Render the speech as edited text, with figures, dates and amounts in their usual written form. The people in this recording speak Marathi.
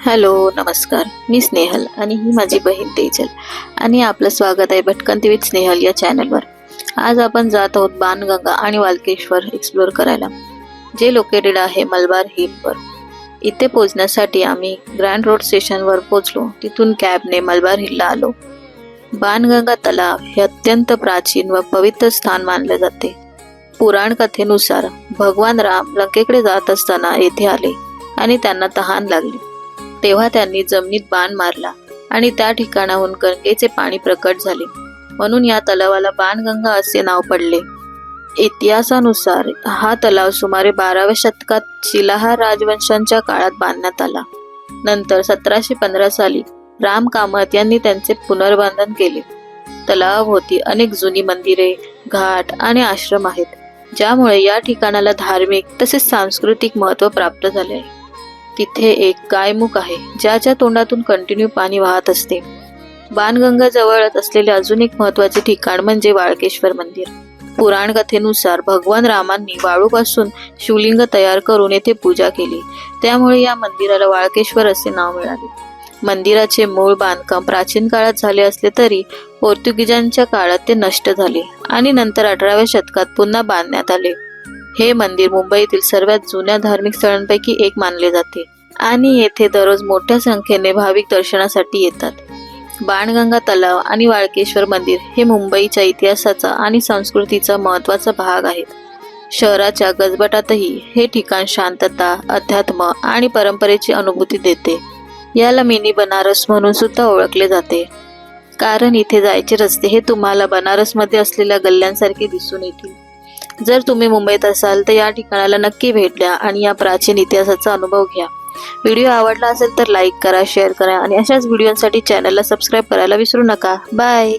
हॅलो नमस्कार, मी स्नेहल आणि ही माझी बहीण तेजल आणि आपलं स्वागत आहे भटकंती विथ स्नेहल या चॅनलवर। आज आपण जात आहोत बाणगंगा आणि वालकेश्वर एक्सप्लोर करायला, जे लोकेटेड आहे मलबार हिलवर। इथे पोहोचण्यासाठी आम्ही ग्रँड रोड स्टेशनवर पोहोचलो, तिथून कॅबने मलबार हिलला आलो। बाणगंगा तलाव हे अत्यंत प्राचीन व पवित्र स्थान मानले जाते। पुराण कथेनुसार भगवान राम लंकेकडे जात असताना येथे आले आणि त्यांना तहान लागली। तेव्हा त्यांनी जमिनीत बाण मारला आणि त्या ठिकाणाहून गंगेचे पाणी प्रकट झाले, म्हणून या तलावाला बाणगंगा असे नाव पडले। इतिहासानुसार हा तलाव सुमारे 12व्या शतकात शिलाहार राजवंशांच्या काळात बांधण्यात आला। नंतर 1715 साली राम कामत यांनी त्यांचे पुनर्बांधन केले। तलावाभोवती अनेक जुनी मंदिरे, घाट आणि आश्रम आहेत, ज्यामुळे या ठिकाणाला धार्मिक तसेच सांस्कृतिक महत्त्व प्राप्त झाले आहे। तिथे एक गायमुख आहे, ज्याच्या तोंडातून कंटिन्यू पाणी वाहत असते। बाणगंगा जवळच असलेले अजून एक महत्त्वाचे ठिकाण म्हणजे वाळकेश्वर मंदिर। पुराण कथेनुसार भगवान रामांनी वाळूपासून शिवलिंग तयार करून येथे पूजा केली, त्यामुळे या मंदिराला वाळकेश्वर असे नाव मिळाले। मंदिराचे मूळ बांधकाम प्राचीन काळात झाले असले तरी पोर्तुगीजांच्या काळात ते नष्ट झाले आणि नंतर 18व्या शतकात पुन्हा बांधण्यात आले। हे मंदिर मुंबईतील सर्वात जुन्या धार्मिक स्थळांपैकी एक मानले जाते आणि येथे दररोज मोठ्या संख्येने भाविक दर्शनासाठी येतात। बाणगंगा तलाव आणि वाळकेश्वर मंदिर हे मुंबईच्या इतिहासाचा आणि संस्कृतीचा महत्त्वाचा भाग आहेत। शहराच्या गजबटातही हे ठिकाण शांतता, अध्यात्म आणि परंपरेची अनुभूती देते। याला मिनी बनारस म्हणून सुद्धा ओळखले जाते, कारण इथे जायचे रस्ते हे तुम्हाला बनारसमध्ये असलेल्या गल्ल्यांसारखे दिसून येतील। जर तुम्ही मुंबईत असाल तर या ठिकाणाला नक्की भेट द्या आणि या प्राचीन इतिहासाचा अनुभव घ्या। व्हिडिओ आवडला असेल तर लाईक करा, शेअर करा आणि अशाच व्हिडिओसाठी चॅनलला सबस्क्राईब करायला विसरू नका। बाय।